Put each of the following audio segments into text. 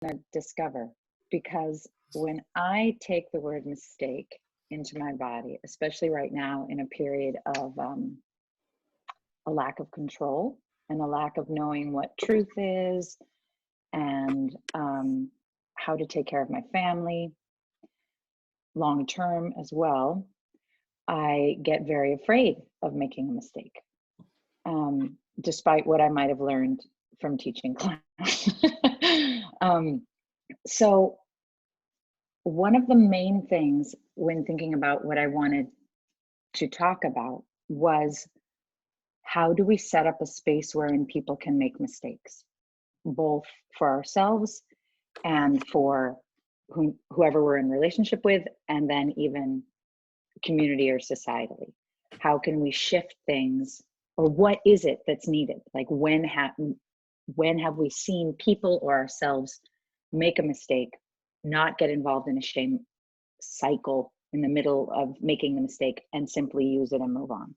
to discover, because when I take the word mistake into my body, especially right now in a period of a lack of control and a lack of knowing what truth is, and how to take care of my family long term as well, I get very afraid of making a mistake, despite what I might have learned from teaching class. So one of the main things when thinking about what I wanted to talk about was, how do we set up a space wherein people can make mistakes, both for ourselves and for whoever we're in relationship with, and then even community or societally? How can we shift things, or what is it that's needed? Like when have we seen people or ourselves make a mistake, not get involved in a shame cycle in the middle of making the mistake, and simply use it and move on?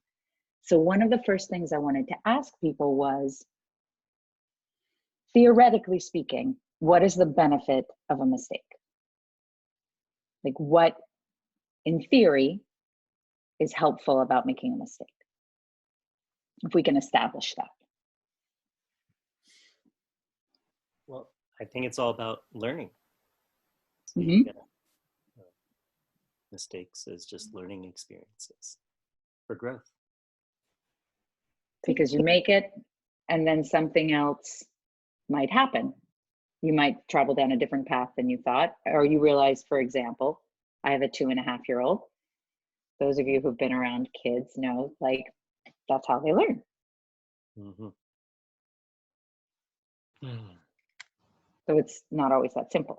So one of the first things I wanted to ask people was, theoretically speaking, what is the benefit of a mistake? Like, what in theory is helpful about making a mistake, if we can establish that? Well, I think it's all about learning. So mistakes as just learning experiences for growth. Because you make it, and then something else might happen. You might travel down a different path than you thought, or you realize, for example, I have a 2.5-year-old. Those of you who've been around kids know, like, that's how they learn. Mm-hmm. So it's not always that simple.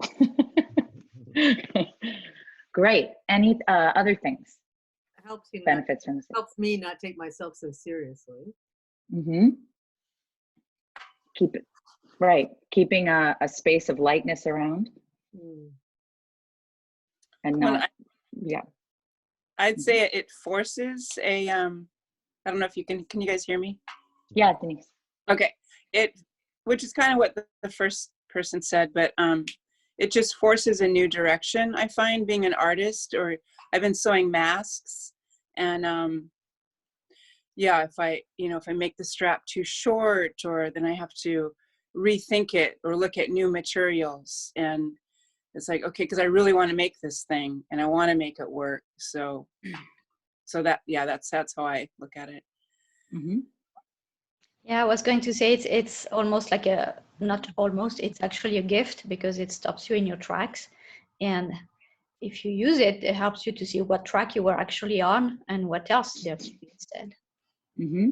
Great. Any other things? It helps you. Benefits from this. Helps me not take myself so seriously. Mm-hmm. Keep it right. Keeping a space of lightness around, and not. Yeah. I'd say it forces a. I don't know if you can you guys hear me? Yeah, Denise. Okay. Which is kind of what the first person said, but it just forces a new direction. I find, being an artist, or I've been sewing masks, and yeah, if I make the strap too short, or then I have to rethink it or look at new materials, and it's like, okay, because I really want to make this thing and I want to make it work. So that's how I look at it. Mm-hmm. Yeah, I was going to say it's almost like it's actually a gift, because it stops you in your tracks, and if you use it, it helps you to see what track you were actually on and what else there's instead. Mm-hmm.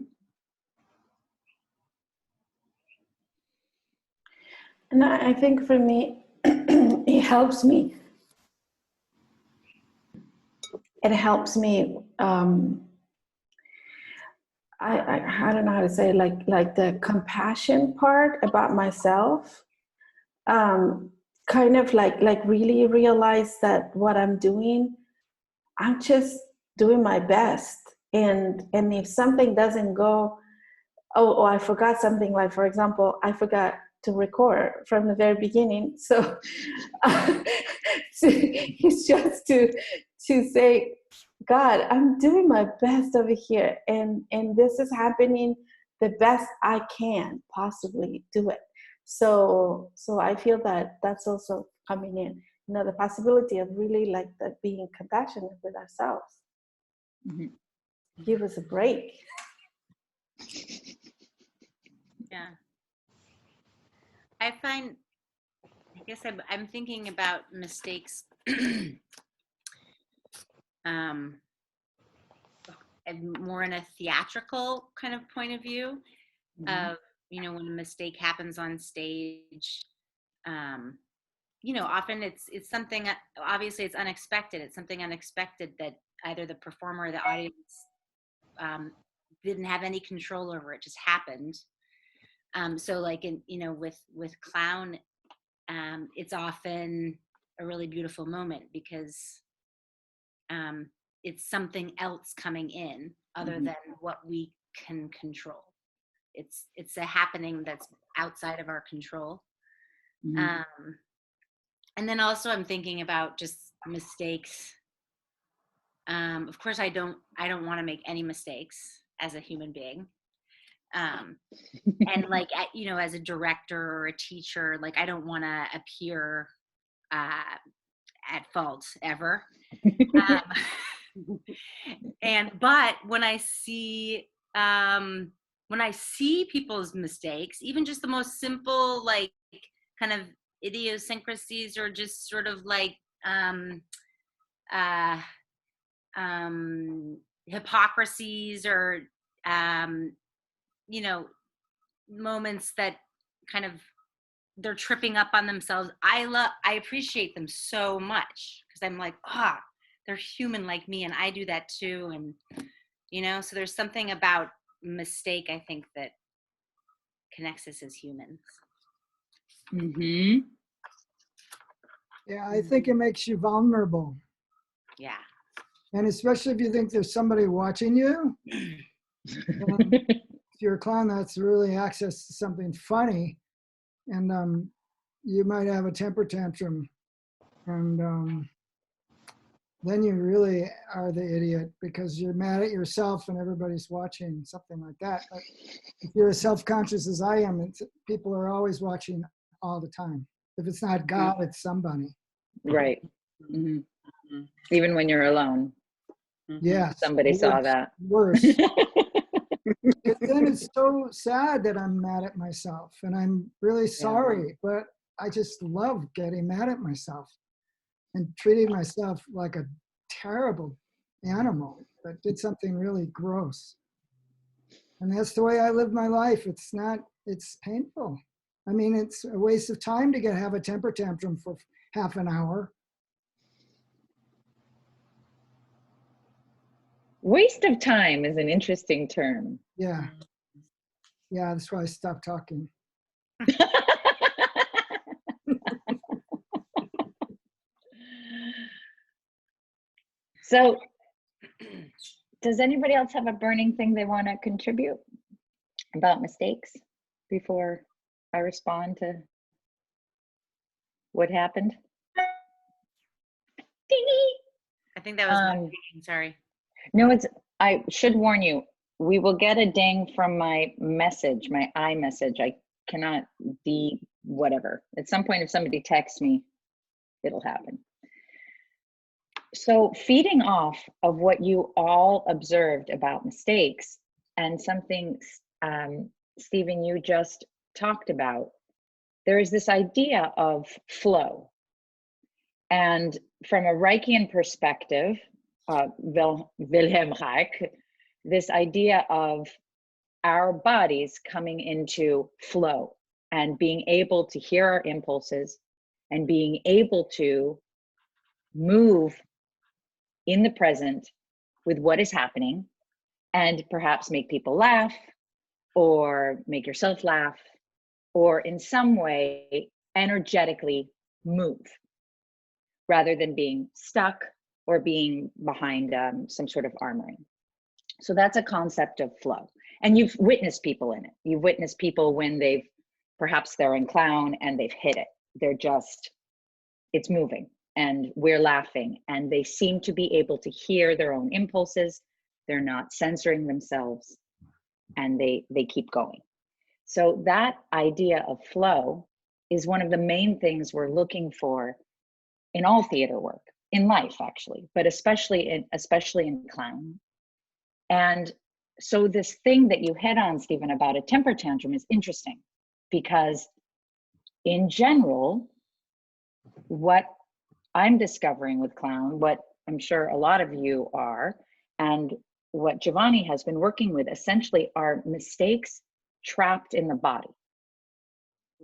And I think for me, it helps me. It helps me. I don't know how to say it, like the compassion part about myself. Kind of like really realize that what I'm doing, I'm just doing my best. And if something doesn't go, oh, I forgot something. Like, for example, I forgot to record from the very beginning. So it's just to say, God, I'm doing my best over here, and this is happening the best I can possibly do it. So I feel that that's also coming in. The possibility of really like that, being compassionate with ourselves. Mm-hmm. Give us a break. Yeah. I guess I'm thinking about mistakes more in a theatrical kind of point of view, of, when a mistake happens on stage, often it's something, obviously it's unexpected. It's something unexpected that either the performer or the audience didn't have any control over. It just happened. So like with clown, it's often a really beautiful moment, because it's something else coming in other than what we can control. It's a happening that's outside of our control. And then also I'm thinking about just mistakes. Of course, I don't want to make any mistakes as a human being. And like, you know, as a director or a teacher, like I don't want to appear at fault ever. But when I see people's mistakes, even just the most simple, like kind of idiosyncrasies or just sort of like hypocrisies or you know, moments that kind of they're tripping up on themselves, I appreciate them so much, because I'm like, they're human like me, and I do that too. And you know, so there's something about mistake, I think, that connects us as humans. Mm-hmm. Yeah, I think it makes you vulnerable. Yeah. And especially if you think there's somebody watching you. And if you're a clown, that's really access to something funny. And you might have a temper tantrum. And then you really are the idiot because you're mad at yourself and everybody's watching, something like that. But if you're as self-conscious as I am, people are always watching all the time. If it's not God, it's somebody. Right. Mm-hmm. Even when you're alone. Yeah. Somebody saw that. Worse. Because then it's so sad that I'm mad at myself, and I'm really sorry, but I just love getting mad at myself and treating myself like a terrible animal that did something really gross. And that's the way I live my life. It's painful. I mean, it's a waste of time to have a temper tantrum for half an hour. Waste of time is an interesting term. Yeah. Yeah, that's why I stopped talking. So, does anybody else have a burning thing they want to contribute about mistakes before I respond to what happened? I think that was my speaking, sorry. No, I should warn you, we will get a ding from my message, my iMessage. I cannot whatever. At some point, if somebody texts me, it'll happen. So feeding off of what you all observed about mistakes and something, Stephen, you just talked about, there is this idea of flow. And from a Reichian perspective, Wilhelm Reich, this idea of our bodies coming into flow and being able to hear our impulses and being able to move in the present with what is happening, and perhaps make people laugh or make yourself laugh, or in some way energetically move rather than being stuck or being behind some sort of armoring. So that's a concept of flow. And you've witnessed people in it. You've witnessed people when perhaps they're in clown and they've hit it. It's moving and we're laughing, and they seem to be able to hear their own impulses. They're not censoring themselves, and they keep going. So that idea of flow is one of the main things we're looking for in all theater work, in life actually, but especially in clown. And so this thing that you hit on, Stephen, about a temper tantrum is interesting, because in general, what I'm discovering with clown, what I'm sure a lot of you are, and what Giovanni has been working with essentially are mistakes trapped in the body.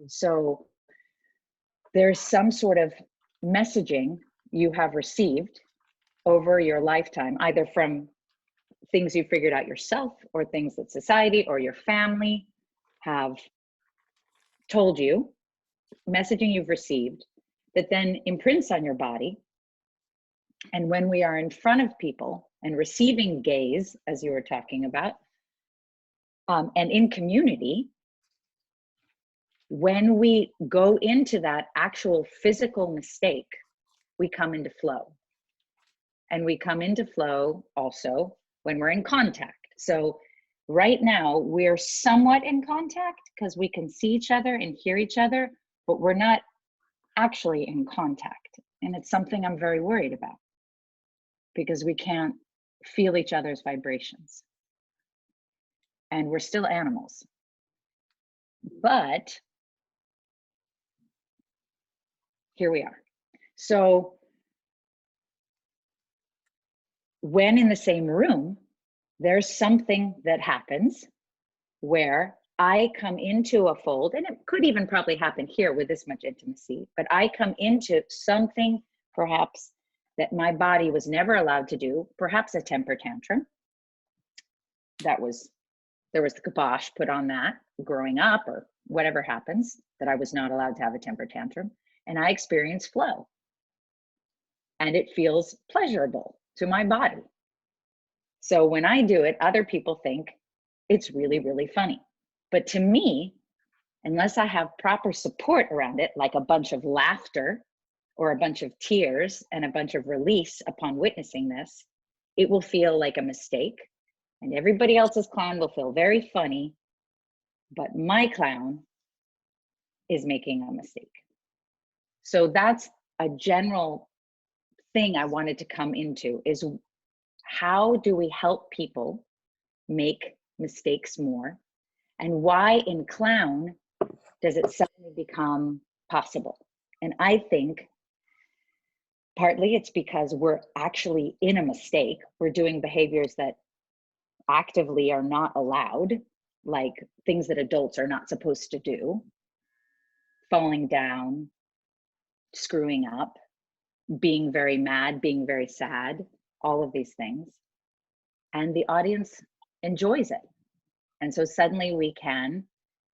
So there's some sort of messaging you have received over your lifetime, either from things you figured out yourself or things that society or your family have told you, messaging you've received that then imprints on your body. And when we are in front of people and receiving gaze, as you were talking about, and in community, when we go into that actual physical mistake, we come into flow. And we come into flow also when we're in contact. So right now we're somewhat in contact because we can see each other and hear each other, but we're not actually in contact. And it's something I'm very worried about because we can't feel each other's vibrations. And we're still animals. But here we are. So when in the same room, there's something that happens where I come into a fold, and it could even probably happen here with this much intimacy, but I come into something perhaps that my body was never allowed to do, perhaps a temper tantrum. There was the kibosh put on that growing up or whatever happens, that I was not allowed to have a temper tantrum. And I experience flow. And it feels pleasurable to my body. So when I do it, other people think it's really, really funny. But to me, unless I have proper support around it, like a bunch of laughter or a bunch of tears and a bunch of release upon witnessing this, it will feel like a mistake. And everybody else's clown will feel very funny, but my clown is making a mistake. So that's a general thing I wanted to come into, is how do we help people make mistakes more? And why in clown does it suddenly become possible? And I think partly it's because we're actually in a mistake. We're doing behaviors that actively are not allowed, like things that adults are not supposed to do, falling down, screwing up, being very mad, being very sad, all of these things. And the audience enjoys it. And so suddenly we can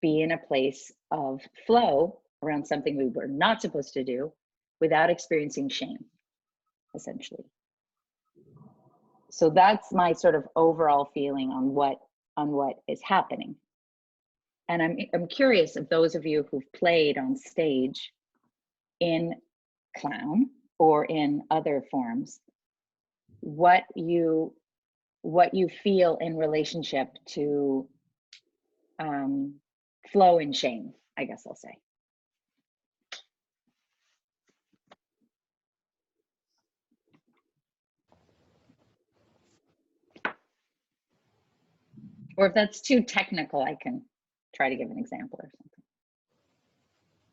be in a place of flow around something we were not supposed to do without experiencing shame, essentially. So that's my sort of overall feeling on what is happening. And I'm curious if those of you who've played on stage in clown or in other forms, what you feel in relationship to flow and shame, I guess I'll say. Or if that's too technical, I can try to give an example or something.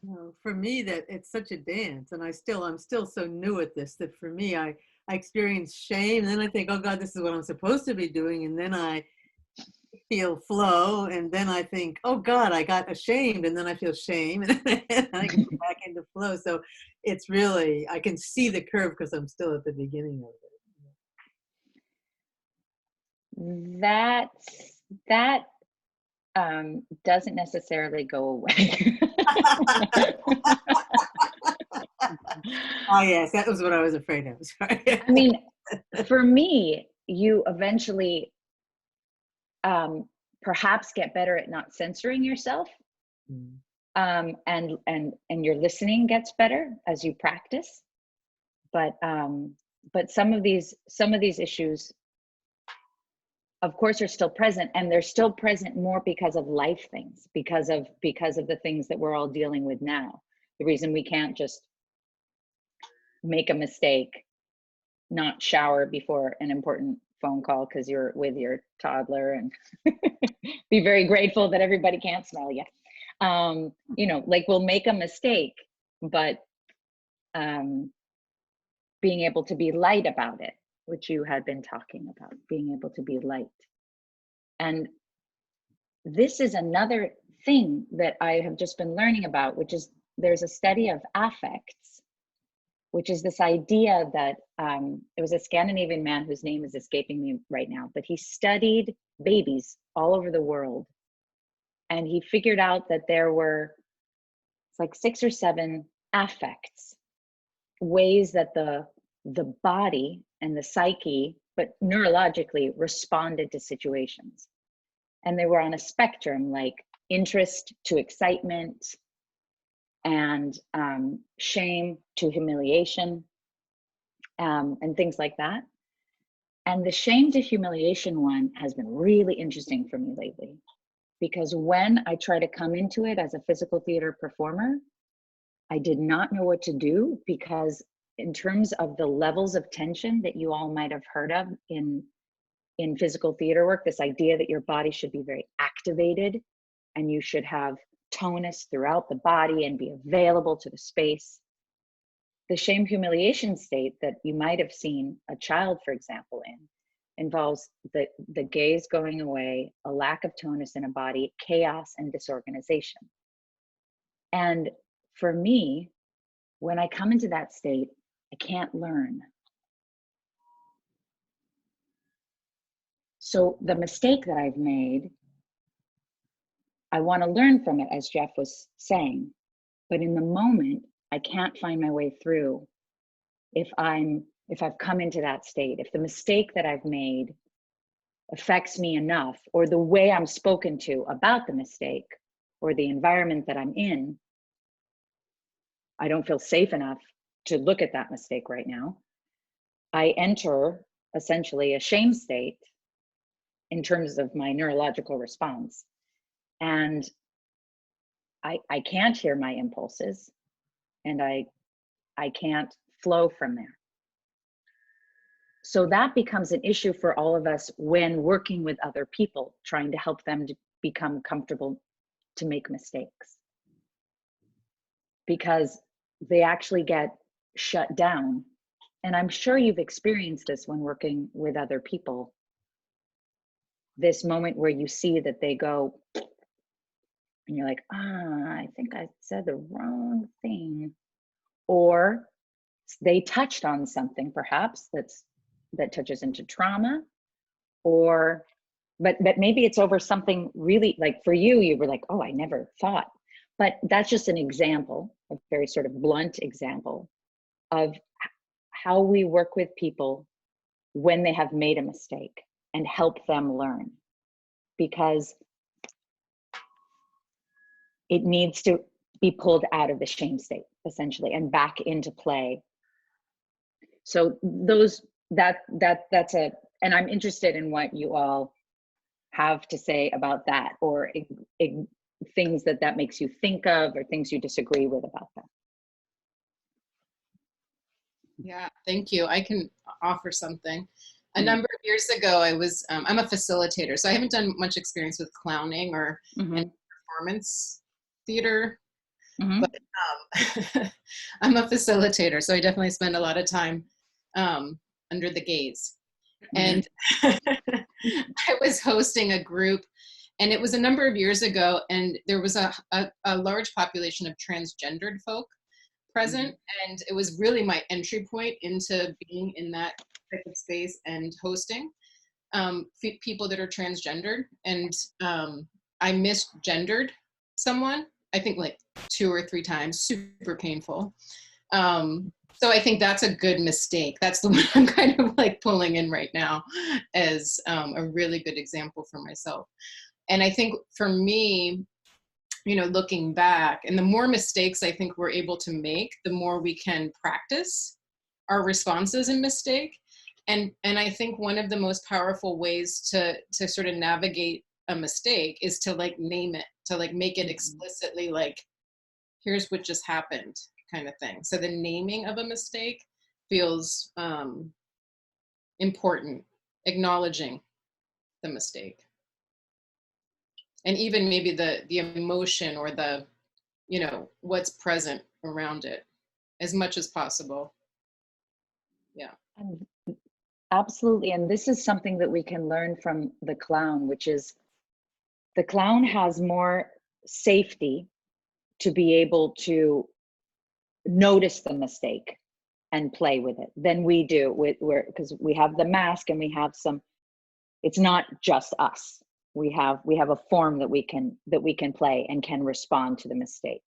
No, for me, that it's such a dance, and I'm still so new at this that for me, I experience shame, and then I think, oh God, this is what I'm supposed to be doing, and then I feel flow, and then I think, oh God, I got ashamed, and then I feel shame, and then I go back into flow. So it's really, I can see the curve because I'm still at the beginning of it. That doesn't necessarily go away. Oh yes, that was what I was afraid of. Sorry. I mean, for me, you eventually perhaps get better at not censoring yourself, and your listening gets better as you practice. But some of these issues, of course, are still present, and they're still present more because of life things, because of the things that we're all dealing with now. The reason we can't just make a mistake, not shower before an important phone call because you're with your toddler, and be very grateful that everybody can't smell you. You know, like we'll make a mistake, but being able to be light about it, which you had been talking about, being able to be light. And this is another thing that I have just been learning about, which is there's a study of affects, which is this idea that it was a Scandinavian man whose name is escaping me right now, but he studied babies all over the world. And he figured out that there were, it's like 6 or 7 affects, ways that the body and the psyche, but neurologically, responded to situations. And they were on a spectrum, like interest to excitement, and shame to humiliation, and things like that. And the shame to humiliation one has been really interesting for me lately, because when I try to come into it as a physical theater performer, I did not know what to do, because in terms of the levels of tension that you all might have heard of in physical theater work, this idea that your body should be very activated and you should have tonus throughout the body and be available to the space. The shame humiliation state that you might have seen a child, for example, in involves the gaze going away, a lack of tonus in a body, chaos and disorganization. And for me, when I come into that state, I can't learn. So the mistake that I've made, I want to learn from it, as Jeff was saying, but in the moment, I can't find my way through if I've come into that state, if the mistake that I've made affects me enough, or the way I'm spoken to about the mistake, or the environment that I'm in, I don't feel safe enough to look at that mistake right now. I enter essentially a shame state in terms of my neurological response. And I can't hear my impulses, and I can't flow from there. So that becomes an issue for all of us when working with other people, trying to help them to become comfortable to make mistakes, because they actually get shut down. And I'm sure you've experienced this when working with other people, this moment where you see that they go, and you're like, I think I said the wrong thing. Or they touched on something perhaps that touches into trauma, or but maybe it's over something really, like for you, you were like, oh, I never thought. But that's just an example, a very sort of blunt example of how we work with people when they have made a mistake and help them learn, because it needs to be pulled out of the shame state essentially and back into play. So that's and I'm interested in what you all have to say about that, or things that makes you think of, or things you disagree with about that. Yeah, thank you. I can offer something. A number of years ago, I was, I'm a facilitator, so I haven't done much experience with clowning or performance theater, but I'm a facilitator, so I definitely spend a lot of time under the gaze. And I was hosting a group, and it was a number of years ago, and there was a large population of transgendered folk present, and it was really my entry point into being in that type of space and hosting people that are transgendered. And I misgendered someone, I think like 2 or 3 times, super painful. So I think that's a good mistake. That's the one I'm kind of like pulling in right now as a really good example for myself. And I think for me, you know, looking back, and the more mistakes I think we're able to make, the more we can practice our responses in mistake. And I think one of the most powerful ways to sort of navigate a mistake is to like name it, to like make it explicitly like, here's what just happened, kind of thing. So the naming of a mistake feels important, acknowledging the mistake. And even maybe the emotion or the, you know, what's present around it as much as possible. Yeah. Absolutely. And this is something that we can learn from the clown, which is the clown has more safety to be able to notice the mistake and play with it than we do because we have the mask and we have some, it's not just us. We have a form that we can play and can respond to the mistake.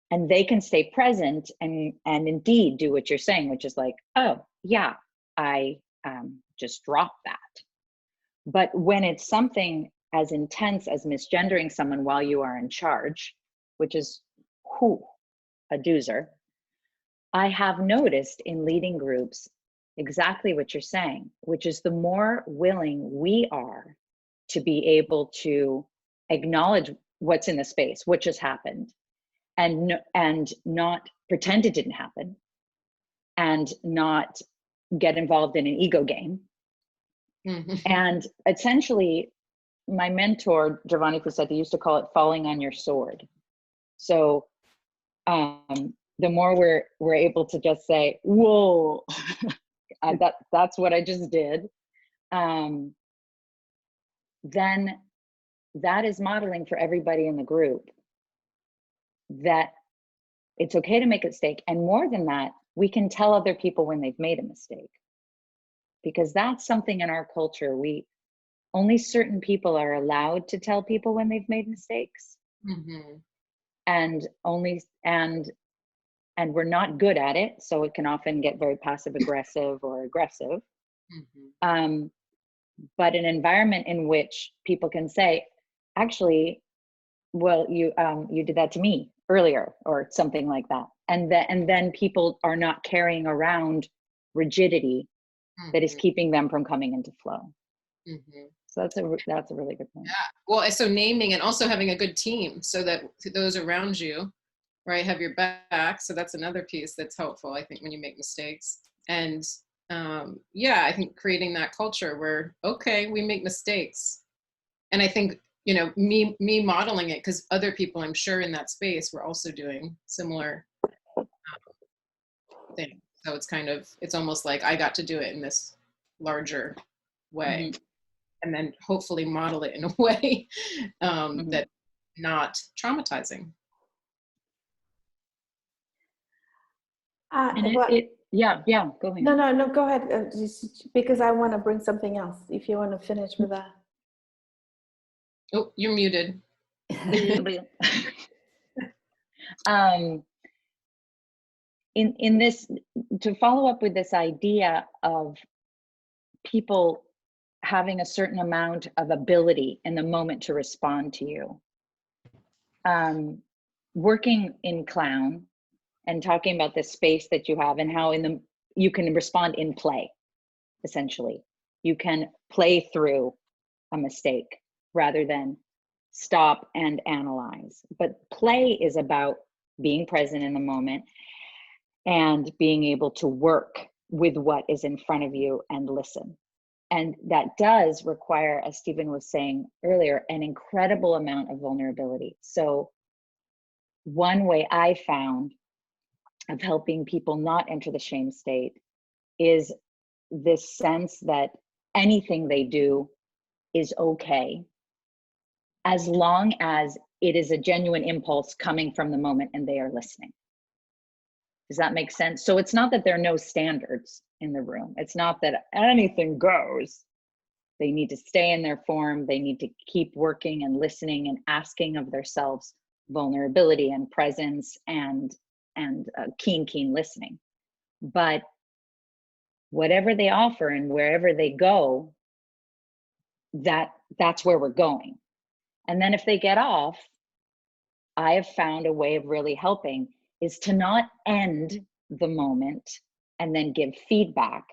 And they can stay present and indeed do what you're saying, which is like, oh yeah, I just dropped that. But when it's something as intense as misgendering someone while you are in charge, which is a doozer. I have noticed in leading groups exactly what you're saying, which is the more willing we are to be able to acknowledge what's in the space, what just happened, and not pretend it didn't happen, and not get involved in an ego game. And essentially, my mentor, Giovanni Fusetti, used to call it falling on your sword. So the more we're able to just say, whoa, that's what I just did, then that is modeling for everybody in the group that it's okay to make a mistake. And more than that, we can tell other people when they've made a mistake. Because that's something in our culture, only certain people are allowed to tell people when they've made mistakes. And we're not good at it, so it can often get very passive aggressive or aggressive. But an environment in which people can say, actually, well, you did that to me earlier, or something like that, and then people are not carrying around rigidity that is keeping them from coming into flow. So that's a really good point. Yeah. Well, so naming and also having a good team so that those around you, right, have your back. So that's another piece that's helpful, I think, when you make mistakes. And yeah, I think creating that culture where, okay, we make mistakes. And I think, you know, me modeling it, because other people, I'm sure, in that space were also doing similar things. So it's almost like I got to do it in this larger way. And then hopefully model it in a way that's not traumatizing. And yeah, go ahead. No, go ahead. Because I want to bring something else. If you want to finish with that. Oh, you're muted. In this, to follow up with this idea of people having a certain amount of ability in the moment to respond to you. Working in clown and talking about the space that you have and how you can respond in play, essentially. You can play through a mistake rather than stop and analyze. But play is about being present in the moment and being able to work with what is in front of you and listen. And that does require, as Stephen was saying earlier, an incredible amount of vulnerability. So one way I found of helping people not enter the shame state is this sense that anything they do is okay, as long as it is a genuine impulse coming from the moment and they are listening. Does that make sense? So it's not that there are no standards in the room. It's not that anything goes. They need to stay in their form. They need to keep working and listening and asking of themselves vulnerability and presence and keen listening. But whatever they offer and wherever they go, that's where we're going. And then if they get off, I have found a way of really helping is to not end the moment and then give feedback,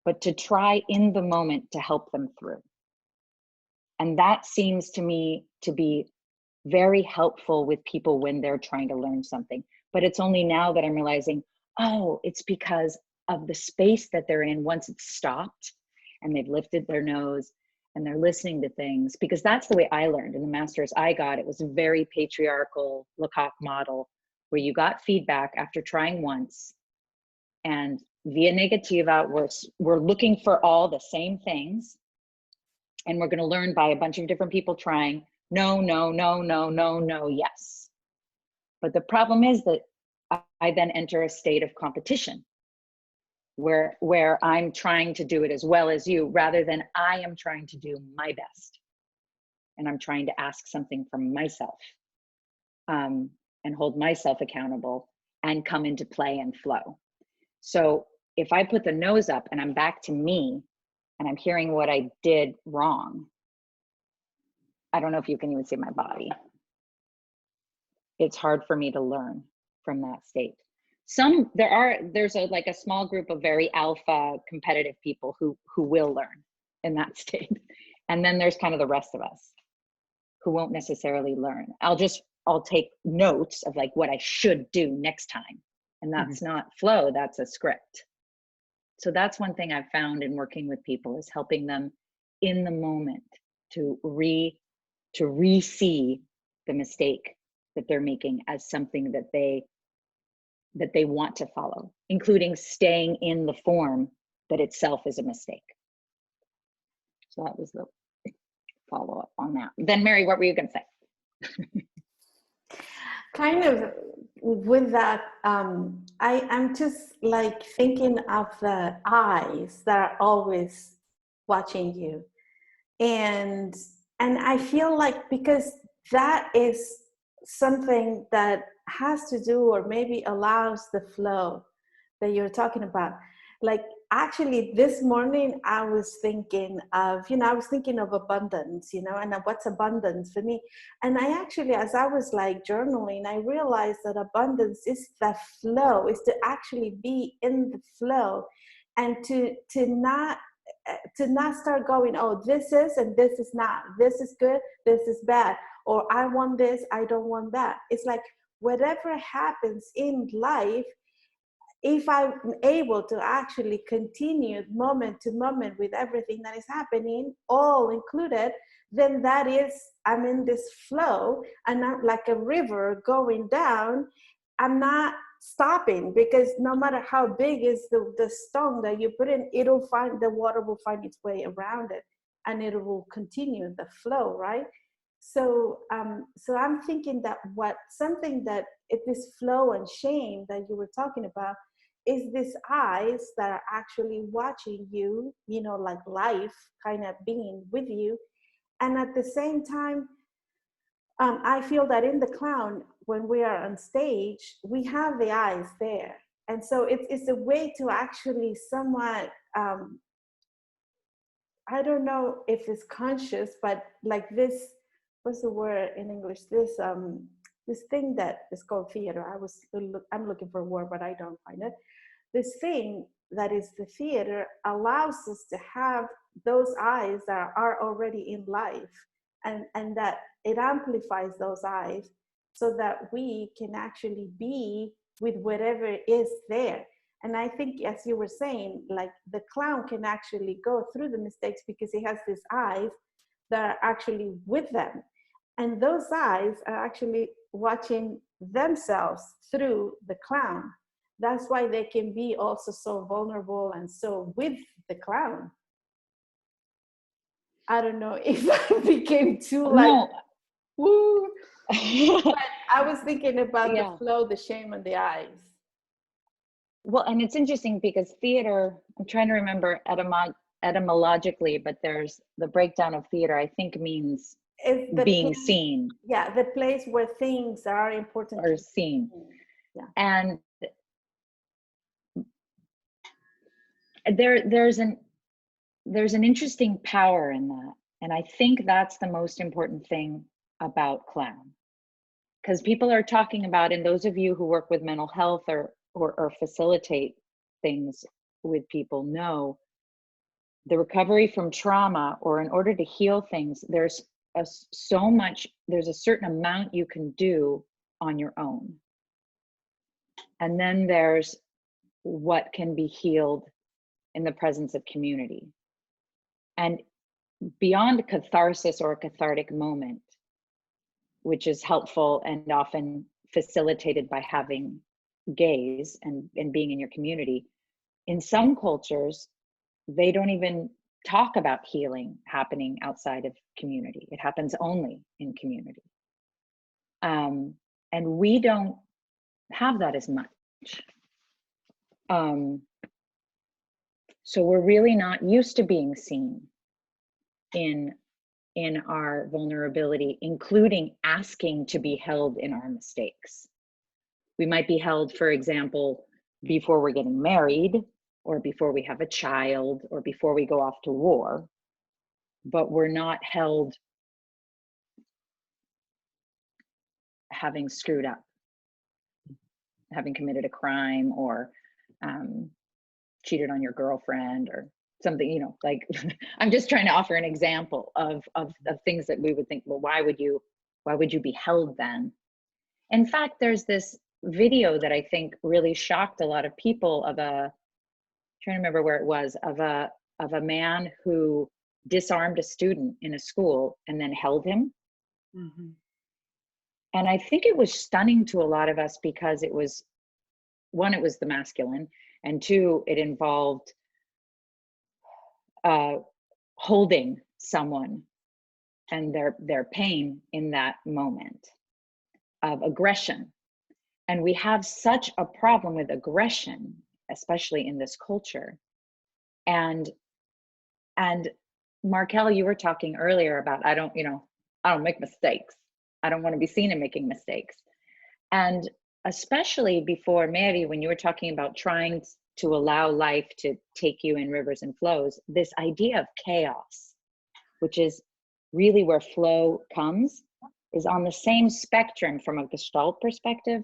but to try in the moment to help them through. And that seems to me to be very helpful with people when they're trying to learn something. But it's only now that I'm realizing, oh, it's because of the space that they're in once it's stopped and they've lifted their nose and they're listening to things. Because that's the way I learned in the masters I got. It was a very patriarchal Lecoq model where you got feedback after trying once, and via negativa, we're looking for all the same things, and we're going to learn by a bunch of different people trying no, yes. But the problem is that I then enter a state of competition where I'm trying to do it as well as you, rather than I am trying to do my best, and I'm trying to ask something from myself, and hold myself accountable and come into play and flow. So if I put the nose up and I'm back to me and I'm hearing what I did wrong, I don't know if you can even see my body. It's hard for me to learn. from that state. There's like a small group of very alpha competitive people who will learn in that state. And then there's kind of the rest of us who won't necessarily learn. I'll take notes of like what I should do next time. And that's not flow, that's a script. So that's one thing I've found in working with people, is helping them in the moment to re-see the mistake that they're making as something that they want to follow, including staying in the form that itself is a mistake. So that was the follow-up on that. Then Mery, what were you gonna say? Kind of with that, I'm just like thinking of the eyes that are always watching you. And I feel like, because that is something that has to do, or maybe allows the flow that you're talking about. Like, actually this morning I was thinking of, I was thinking of abundance, and what's abundance for me. And I actually, as I was like journaling, I realized that abundance is the flow, is to actually be in the flow, and to not start going, oh, this is and this is not, this is good, this is bad, or I want this, I don't want that. It's like whatever happens in life, if I'm able to actually continue moment to moment with everything that is happening, all included, then that is, I'm in this flow, and I'm like a river going down. I'm not stopping, because no matter how big is the stone that you put in, the water will find its way around it, and it will continue the flow, right? So I'm thinking that this flow and shame that you were talking about is these eyes that are actually watching you, like life kind of being with you. And at the same time, I feel that in the clown, when we are on stage, we have the eyes there. And so it's a way to actually somewhat, I don't know if it's conscious, but like this, what's the word in English? This thing that is called theater. I'm looking for a word, but I don't find it. This thing that is the theater allows us to have those eyes that are already in life, and that it amplifies those eyes so that we can actually be with whatever is there. And I think, as you were saying, like the clown can actually go through the mistakes because he has these eyes that are actually with them. And those eyes are actually watching themselves through the clown. That's why they can be also so vulnerable and so with the clown. I don't know if I became too like, woo. But I was thinking about the flow, the shame, and the eyes. Well, and it's interesting because theater, I'm trying to remember etymologically, but there's the breakdown of theater, I think, means being seen. Yeah, the place where things are important are seen. Yeah. And there's an interesting power in that. And I think that's the most important thing about clown. Because people are talking about, and those of you who work with mental health or facilitate things with people know, the recovery from trauma, or in order to heal things, there's a certain amount you can do on your own. And then there's what can be healed in the presence of community. And beyond catharsis or a cathartic moment, which is helpful and often facilitated by having gaze and being in your community, in some cultures, they don't even talk about healing happening outside of community. It happens only in community. And we don't have that as much. So we're really not used to being seen in our vulnerability, including asking to be held in our mistakes. We might be held, for example, before we're getting married, or before we have a child, or before we go off to war, but we're not held having screwed up. having committed a crime or cheated on your girlfriend or something, you know, like I'm just trying to offer an example of things that we would think, well, why would you be held then? In fact, there's this video that I think really shocked a lot of people of a, trying to remember where it was, of a man who disarmed a student in a school and then held him. Mm-hmm. And I think it was stunning to a lot of us because it was, one, it was the masculine, and two, it involved holding someone and their pain in that moment of aggression. And we have such a problem with aggression, especially in this culture. And Markel, you were talking earlier about, I don't make mistakes. I don't want to be seen in making mistakes. And especially before Mery, when you were talking about trying to allow life to take you in rivers and flows, this idea of chaos, which is really where flow comes, is on the same spectrum from a Gestalt perspective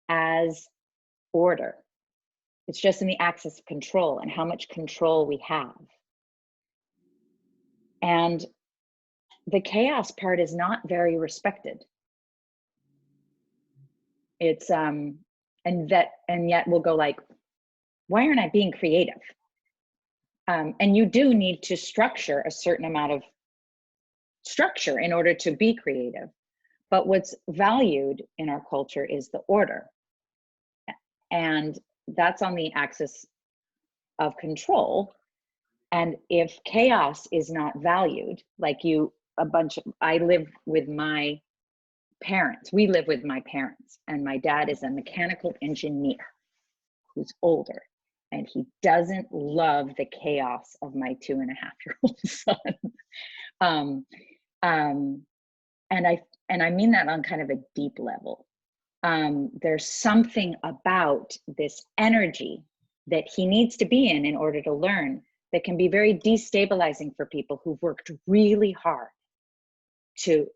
as order. It's just in the axis of control and how much control we have. And the chaos part is not very respected. It's and yet we'll go like, why aren't I being creative? And you do need to structure a certain amount of structure in order to be creative. But what's valued in our culture is the order. And that's on the axis of control. And if chaos is not valued, like I live with my parents. We live with my parents, and my dad is a mechanical engineer who's older, and he doesn't love the chaos of my 2.5-year-old son. And I mean that on kind of a deep level. There's something about this energy that he needs to be in order to learn that can be very destabilizing for people who've worked really hard to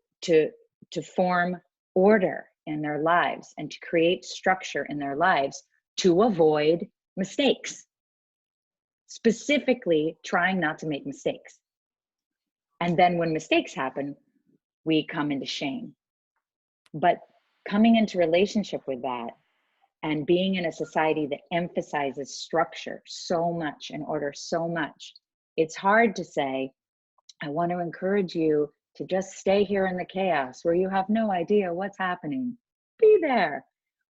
form order in their lives and to create structure in their lives to avoid mistakes, specifically trying not to make mistakes. And then when mistakes happen, we come into shame. But coming into relationship with that and being in a society that emphasizes structure so much and order so much, it's hard to say, I want to encourage you to just stay here in the chaos where you have no idea what's happening. Be there.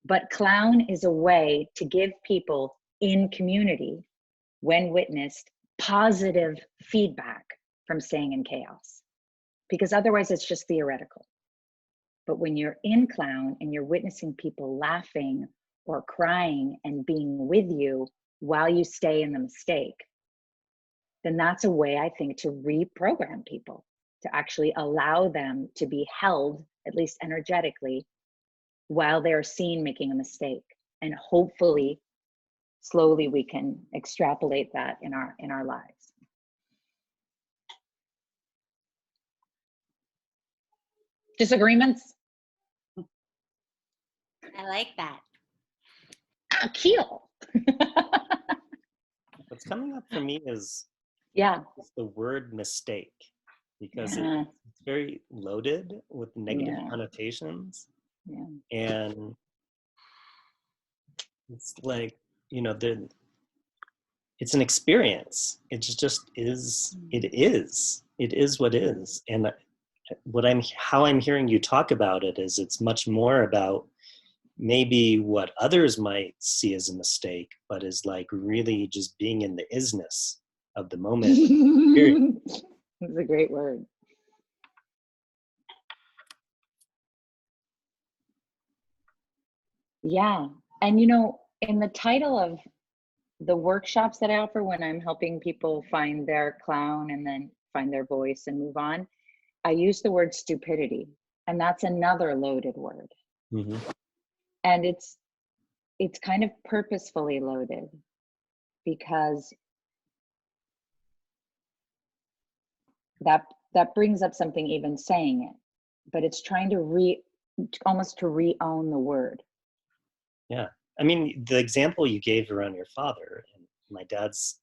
But clown is a way to give people in community, when witnessed, positive feedback from staying in chaos. Because otherwise it's just theoretical. But when you're in clown and you're witnessing people laughing or crying and being with you while you stay in the mistake, then that's a way, I think, to reprogram people, to actually allow them to be held, at least energetically, while they're seen making a mistake. And hopefully, slowly we can extrapolate that in our lives. Disagreements? I like that. Keel. What's coming up for me is the word mistake, because it's very loaded with negative connotations. Yeah. And it's like, it's an experience. It just is. It is what is. And how I'm hearing you talk about it is it's much more about maybe what others might see as a mistake, but is like really just being in the isness of the moment. That's a great word. Yeah. And in the title of the workshops that I offer when I'm helping people find their clown and then find their voice and move on, I use the word stupidity. And that's another loaded word. Mm-hmm. And it's kind of purposefully loaded because that brings up something even saying it, but it's trying to almost to re-own the word. Yeah. I mean, the example you gave around your father, and my dad's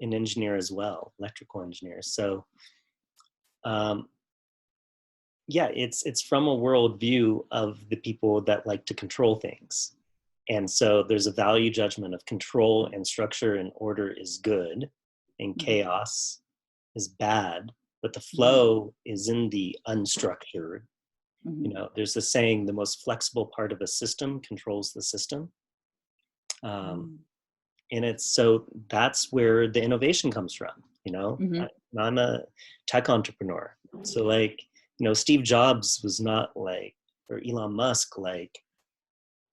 an engineer as well, electrical engineer. So, yeah, it's from a worldview of the people that like to control things. And so there's a value judgment of control and structure and order is good and chaos is bad, but the flow is in the unstructured. You know, there's a saying, the most flexible part of a system controls the system. And it's, so that's where the innovation comes from, you know. I'm a tech entrepreneur. So like, you know, Steve Jobs was not like, or Elon Musk, like,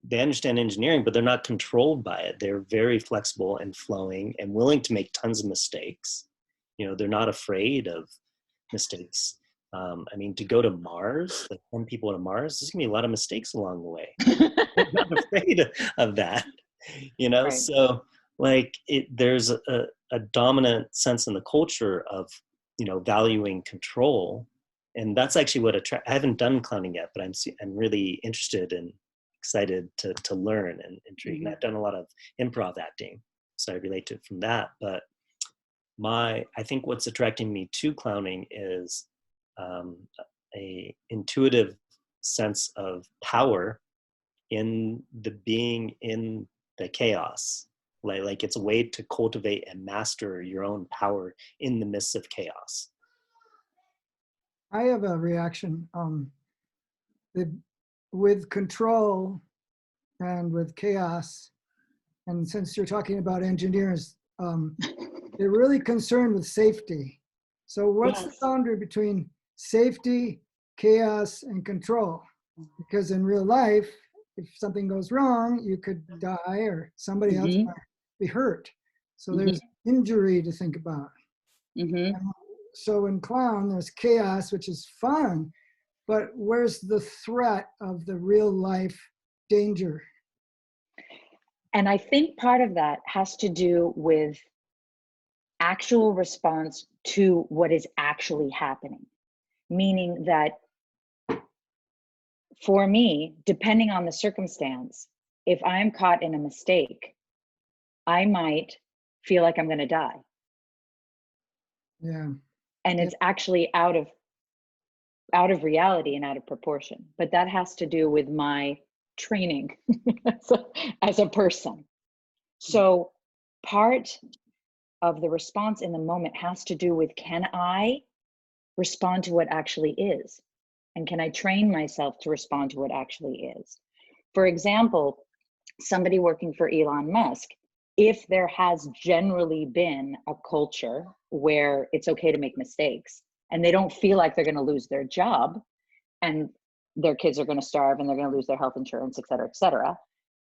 they understand engineering, but they're not controlled by it. They're very flexible and flowing and willing to make tons of mistakes. You know, they're not afraid of mistakes. I mean, to go to Mars, like 10 people to Mars, there's gonna be a lot of mistakes along the way. I'm not afraid of that, you know? Right. So like there's a dominant sense in the culture of, you know, valuing control. And that's actually what I haven't done clowning yet, but I'm really interested and excited to learn and intrigued. And I've done a lot of improv acting, so I relate to it from that. But I think what's attracting me to clowning is a intuitive sense of power in the being in the chaos. Like it's a way to cultivate and master your own power in the midst of chaos. I have a reaction. With control and with chaos, and since you're talking about engineers, they're really concerned with safety. So what's the boundary between safety, chaos, and control? Because in real life, if something goes wrong, you could die or somebody else might be hurt. So there's injury to think about. And so in clown, there's chaos, which is fun, but where's the threat of the real life danger? And I think part of that has to do with actual response to what is actually happening. Meaning that for me, depending on the circumstance, if I'm caught in a mistake, I might feel like I'm going to die. Yeah. And it's actually out of reality and out of proportion. But that has to do with my training as a person. So part of the response in the moment has to do with, can I respond to what actually is? And can I train myself to respond to what actually is? For example, somebody working for Elon Musk, if there has generally been a culture where it's okay to make mistakes and they don't feel like they're going to lose their job and their kids are going to starve and they're going to lose their health insurance, et cetera,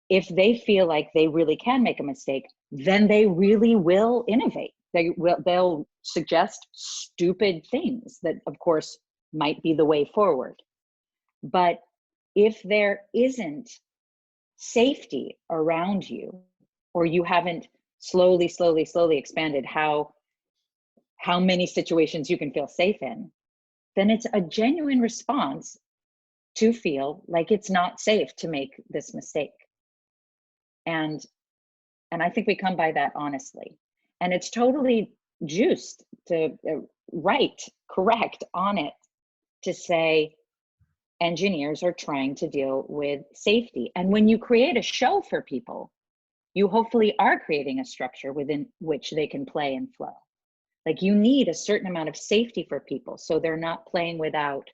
if they feel like they really can make a mistake, then they really will innovate. They'll suggest stupid things that, of course, might be the way forward. But if there isn't safety around you, or you haven't slowly expanded how many situations you can feel safe in, then it's a genuine response to feel like it's not safe to make this mistake. And I think we come by that honestly. And it's totally juiced to correct on it, to say engineers are trying to deal with safety. And when you create a show for people, you hopefully are creating a structure within which they can play and flow. Like, you need a certain amount of safety for people so they're not playing without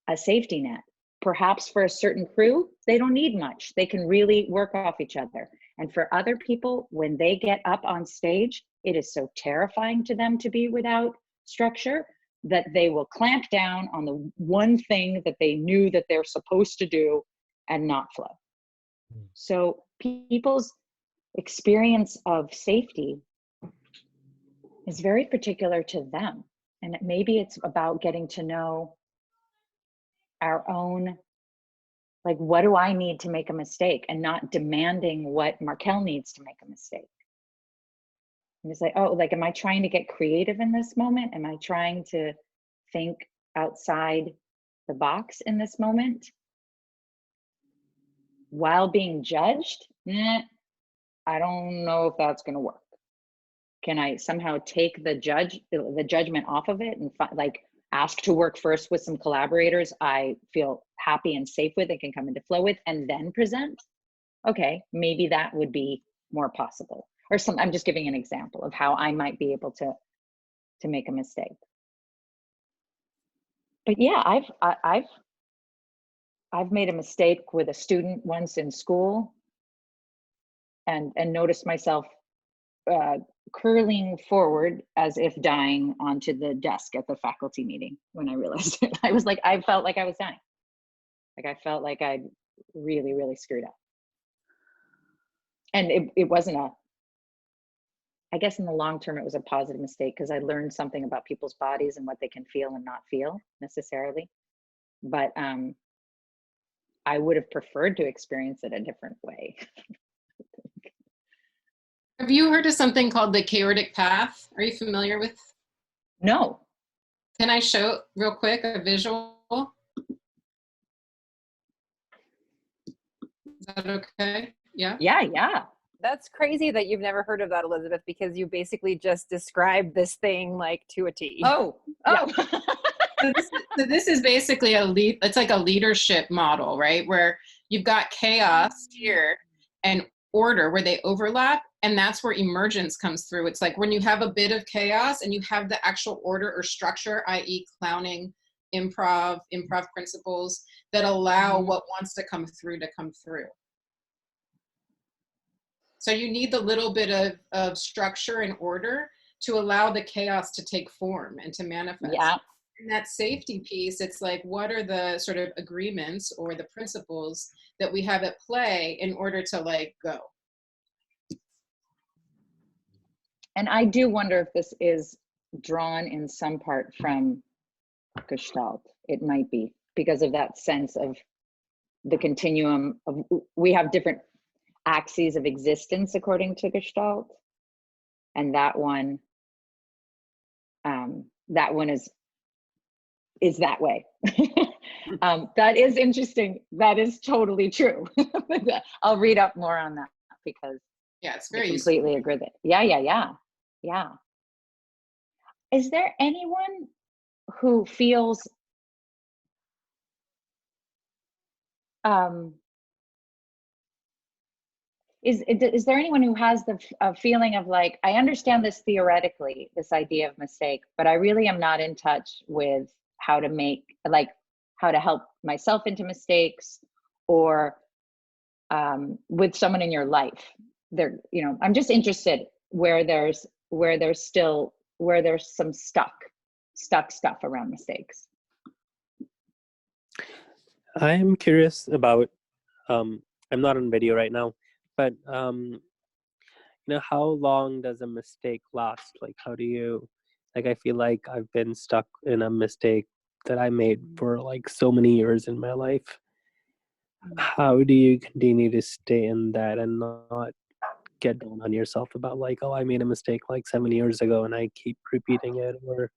a safety net. Perhaps for a certain crew, they don't need much. They can really work off each other. And for other people, when they get up on stage, it is so terrifying to them to be without structure that they will clamp down on the one thing that they knew that they're supposed to do and not flow. So people's experience of safety is very particular to them. And maybe it's about getting to know our own, like, what do I need to make a mistake, and not demanding what Markel needs to make a mistake. And it's like, oh, like, am I trying to get creative in this moment? Am I trying to think outside the box in this moment? while being judged, I don't know if that's going to work. Can I somehow take the judgment off of it and like ask to work first with some collaborators I feel happy and safe with and can come into flow with, and then present? Okay, maybe that would be more possible. Or I'm just giving an example of how I might be able to make a mistake. But yeah, I've made a mistake with a student once in school, and noticed myself curling forward as if dying onto the desk at the faculty meeting when I realized it. I felt like I was dying. Like I felt like I'd really, really screwed up. And it wasn't I guess in the long term, it was a positive mistake because I learned something about people's bodies and what they can feel and not feel necessarily. But I would have preferred to experience it a different way. Have you heard of something called the chaotic path? Are you familiar with? No. Can I show real quick a visual? Is that okay? Yeah? Yeah. That's crazy that you've never heard of that, Elizabeth, because you basically just described this thing like to a T. Oh. Yeah. So this is basically it's like a leadership model, right? Where you've got chaos here and order where they overlap, and that's where emergence comes through. It's like when you have a bit of chaos and you have the actual order or structure, i.e. clowning, improv principles that allow what wants to come through to come through. So you need the little bit of structure and order to allow the chaos to take form and to manifest. Yeah. And that safety piece, it's like, what are the sort of agreements or the principles that we have at play in order to like go? And I do wonder if this is drawn in some part from Gestalt. It might be because of that sense of the continuum of, we have different axes of existence according to Gestalt, and that one is that way. That is interesting. That is totally true. I'll read up more on that because yeah, it's very I completely agree with it. Yeah. Is there anyone who feels is there anyone who has the feeling of like, I understand this theoretically, this idea of mistake, but I really am not in touch with how to help myself into mistakes, or with someone in your life? I'm just interested where there's some stuck stuff around mistakes. I'm curious about, I'm not on video right now, but how long does a mistake last? Like, how do you, like, I feel like I've been stuck in a mistake that I made for like so many years in my life. How do you continue to stay in that and not get down on yourself about like, oh, I made a mistake like 7 years ago and I keep repeating it, or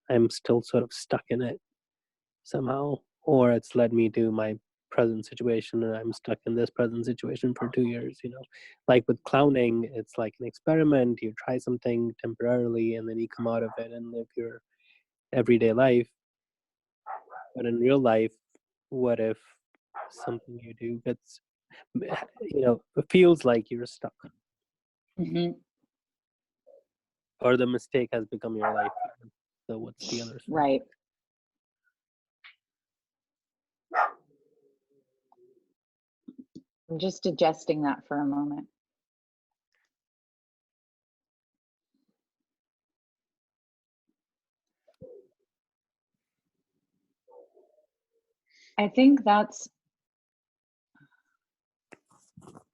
I'm still sort of stuck in it somehow, or it's led me to my present situation and I'm stuck in this present situation for 2 years, like with clowning, it's like an experiment. You try something temporarily and then you come out of it and live your everyday life. But in real life, what if something you do gets, it feels like you're stuck, or the mistake has become your life? So what's the other side? Right. I'm just digesting that for a moment. I think that's.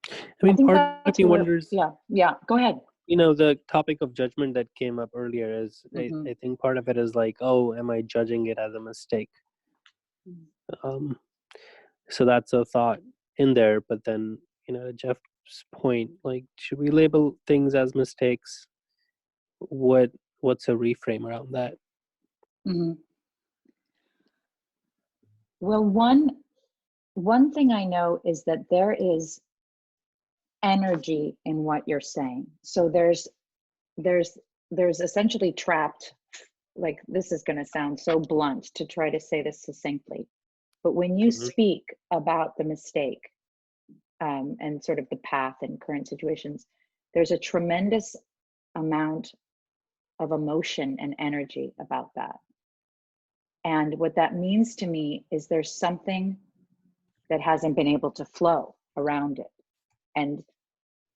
I mean, part of me wonders. Yeah. Go ahead. The topic of judgment that came up earlier is, I think part of it is like, oh, am I judging it as a mistake? So that's a thought in there. But then, Jeff's point, like, should we label things as mistakes? What's a reframe around that? Well, one one thing I know is that there is energy in what you're saying. So there's essentially trapped, like, this is going to sound so blunt to try to say this succinctly, but when you speak about the mistake and sort of the path in current situations, there's a tremendous amount of emotion and energy about that. And what that means to me is there's something that hasn't been able to flow around it. And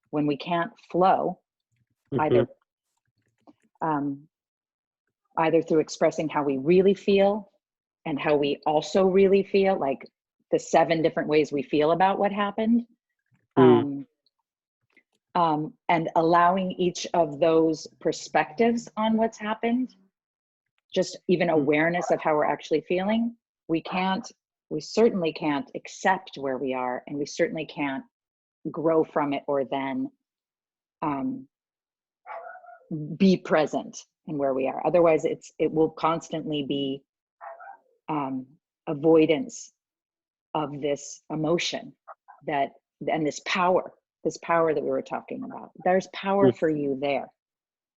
when we can't flow, either through expressing how we really feel and how we also really feel, like the 7 different ways we feel about what happened, and allowing each of those perspectives on what's happened, just even awareness of how we're actually feeling, we certainly can't accept where we are, and we certainly can't grow from it or then be present in where we are. Otherwise, it will constantly be avoidance of this emotion and this power that we were talking about. There's power for you there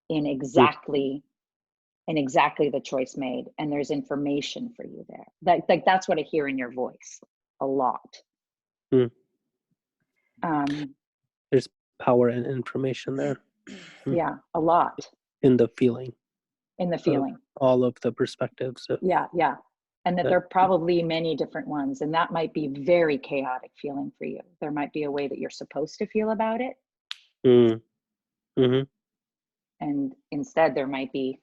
in exactly the choice made, and there's information for you there. That's what I hear in your voice a lot. There's power and information there. Yeah, a lot. In the feeling. All of the perspectives. Yeah. And that there are probably many different ones, and that might be very chaotic feeling for you. There might be a way that you're supposed to feel about it. And instead there might be,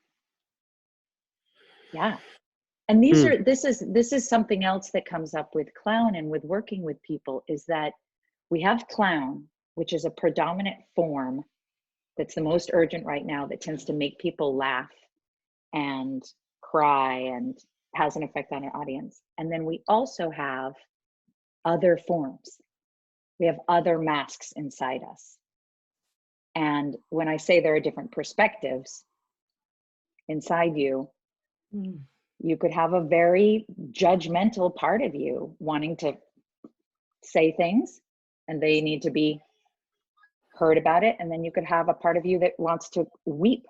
and this is something else that comes up with clown and with working with people, is that we have clown, which is a predominant form that's the most urgent right now, that tends to make people laugh and cry and has an effect on our audience. And then we also have other forms. We have other masks inside us. And when I say there are different perspectives inside you, you could have a very judgmental part of you wanting to say things, and they need to be heard about it. And then you could have a part of you that wants to weep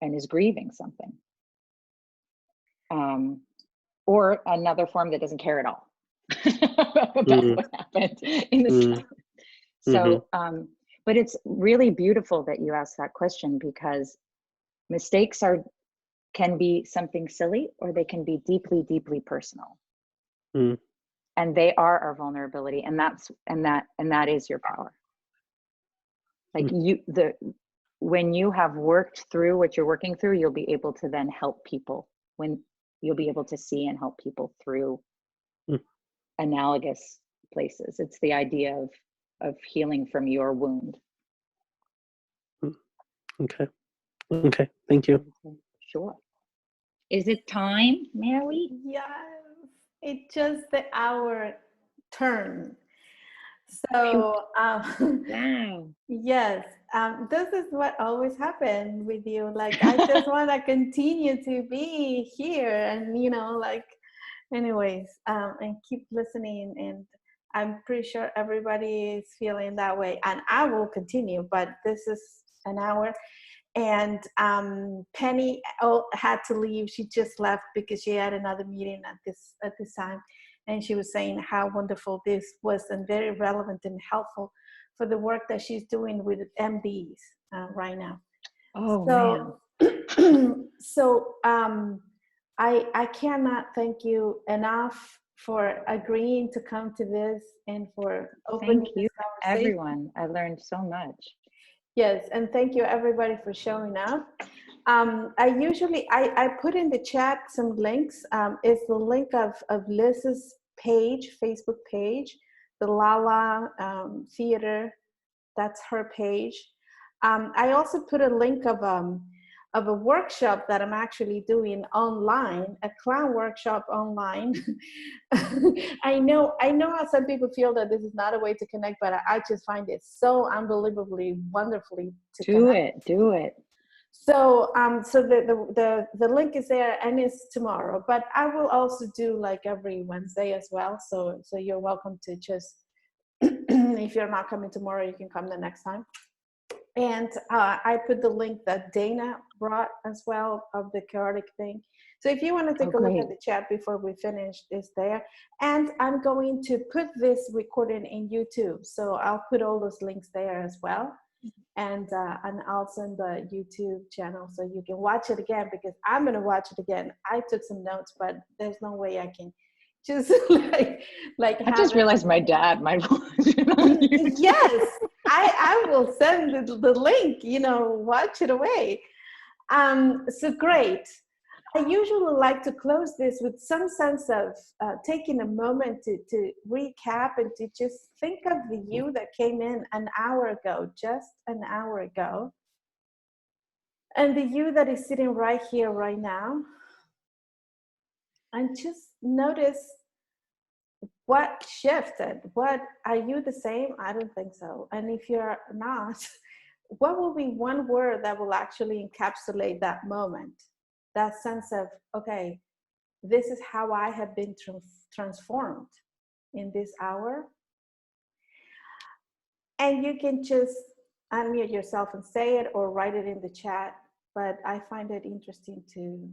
and is grieving something. Or another form that doesn't care at all about what happened in the silence. So, but it's really beautiful that you asked that question, because mistakes can be something silly, or they can be deeply, deeply personal. And they are our vulnerability, and that is your power. Like when you have worked through what you're working through, you'll be able to then help people. When you'll be able to see and help people through analogous places. It's the idea of healing from your wound. Okay, thank you. Sure. Is it time, Mary? Yes, it's just the hour turn. So wow. Yes, this is what always happens with you. Like, I just want to continue to be here, and anyways, and keep listening. And I'm pretty sure everybody is feeling that way, and I will continue. But this is an hour, and Penny had to leave. She just left because she had another meeting at this time. And she was saying how wonderful this was, and very relevant and helpful for the work that she's doing with MDs right now. So I cannot thank you enough for agreeing to come to this and for opening Thank you, everyone. I learned so much. Yes, and thank you everybody for showing up. I put in the chat some links. It's the link of Liz's page, Facebook page, the Lala Theater. That's her page. I also put a link of a workshop that I'm actually doing online, a clown workshop online. I know how some people feel that this is not a way to connect, but I just find it so unbelievably wonderfully to connect. Do it. So so the link is there, and it's tomorrow. But I will also do like every Wednesday as well. So you're welcome to just if you're not coming tomorrow, you can come the next time. And I put the link that Dana brought as well of the chaotic thing. So if you want to take a look at the chat before we finish, it's there. And I'm going to put this recording in YouTube. So I'll put all those links there as well. And I'll send the YouTube channel so you can watch it again, because I'm going to watch it again. I took some notes, but there's no way I can just like I just realized my dad might watch it on YouTube. Yes, I will send the link, watch it away. So great. I usually like to close this with some sense of taking a moment to recap and to just think of the you that came in an hour ago, just an hour ago, and the you that is sitting right here, right now, and just notice what shifted. What are you the same? I don't think so. And if you're not, what will be one word that will actually encapsulate that moment? That sense of, okay, this is how I have been transformed in this hour. And you can just unmute yourself and say it or write it in the chat. But I find it interesting to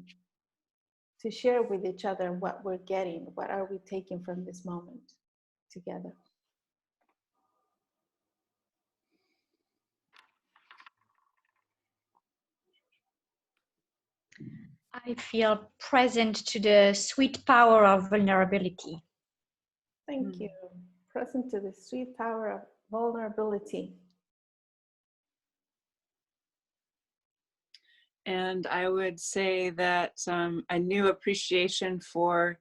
share with each other what we're getting, what are we taking from this moment together. I feel present to the sweet power of vulnerability. Thank you. Present to the sweet power of vulnerability. And I would say that a new appreciation for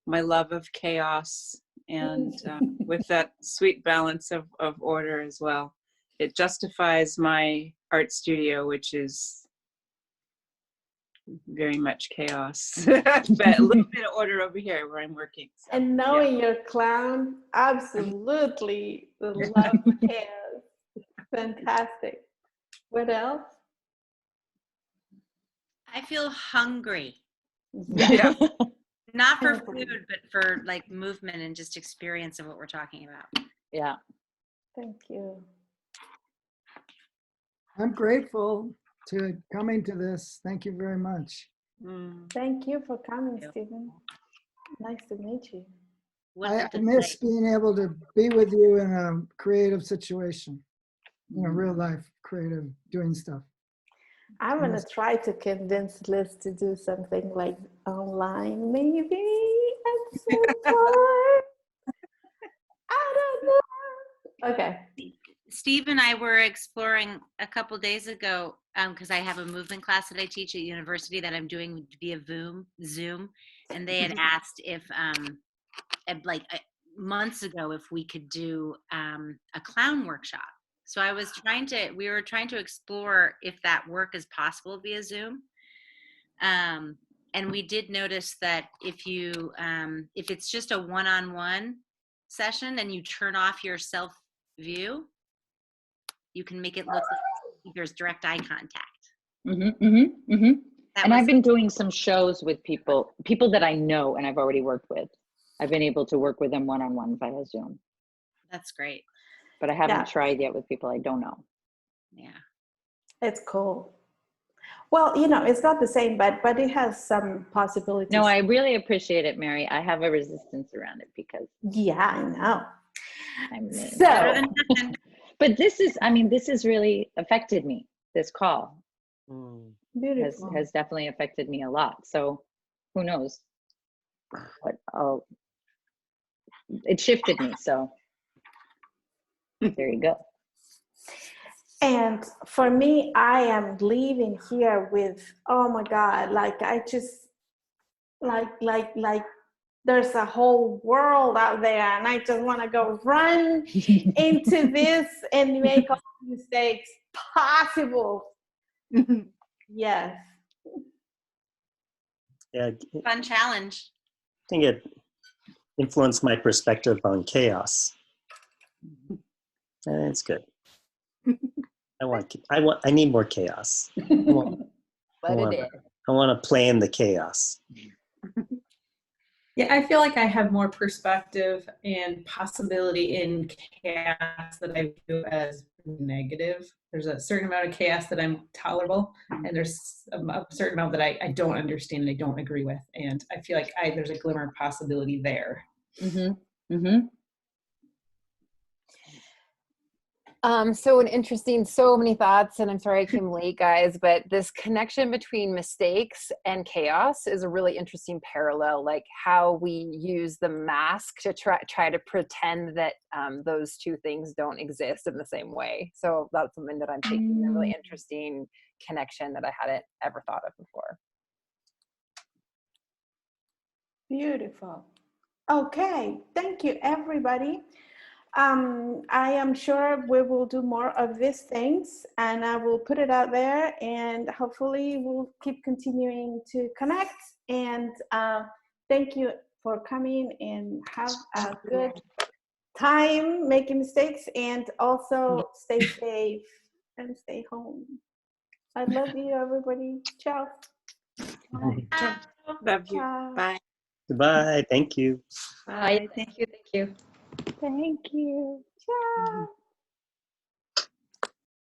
my love of chaos, and with that sweet balance of order as well. It justifies my art studio, which is very much chaos, but a little bit of order over here where I'm working. So, and knowing your clown, absolutely the love of chaos. Fantastic. What else? I feel hungry. Yeah. Not for food, but for like movement and just experience of what we're talking about. Yeah. Thank you. I'm grateful to coming to this. Thank you very much. Thank you for coming, Stephen. Nice to meet you. I miss being able to be with you in a creative situation, in a real life creative doing stuff. I'm going to try to convince Liz to do something like online, maybe at some point. I don't know. Okay. Steve and I were exploring a couple days ago, because I have a movement class that I teach at university that I'm doing via Zoom, and they had asked if, months ago, if we could do a clown workshop. So we were trying to explore if that work is possible via Zoom. And we did notice that if it's just a one-on-one session and you turn off your self view, you can make it look like there's direct eye contact. And I've been doing some shows with people that I know and I've already worked with. I've been able to work with them one-on-one via Zoom. That's great. But I haven't tried yet with people I don't know. Yeah. It's cool. Well, it's not the same, but it has some possibilities. No, I really appreciate it, Mary. I have a resistance around it because. Yeah, I know. I mean, so. But this has really affected me. This call has definitely affected me a lot. So who knows? But it shifted me. So there you go. And for me, I am leaving here with, oh my God, like I just, like there's a whole world out there and I just want to go run into this and make all the mistakes possible. Yes. Yeah. Fun challenge. I think it influenced my perspective on chaos. It's good. I need more chaos. I want to play in the chaos. Yeah, I feel like I have more perspective and possibility in chaos that I view as negative. There's a certain amount of chaos that I'm tolerable, and there's a certain amount that I don't understand and I don't agree with. And I feel like there's a glimmer of possibility there. So so many thoughts, and I'm sorry I came late, guys, but this connection between mistakes and chaos is a really interesting parallel, like how we use the mask to try to pretend that those two things don't exist in the same way. So that's something that I'm taking a really interesting connection that I hadn't ever thought of before. Beautiful. Okay, thank you, everybody. I am sure we will do more of these things, and I will put it out there, and hopefully we'll keep continuing to connect. And thank you for coming, and have a good time making mistakes, and also stay safe and stay home. I love you, everybody. Ciao. Love you. Ciao. Bye. Goodbye. Thank you. Bye. Thank you. Thank you. Thank you. Ciao.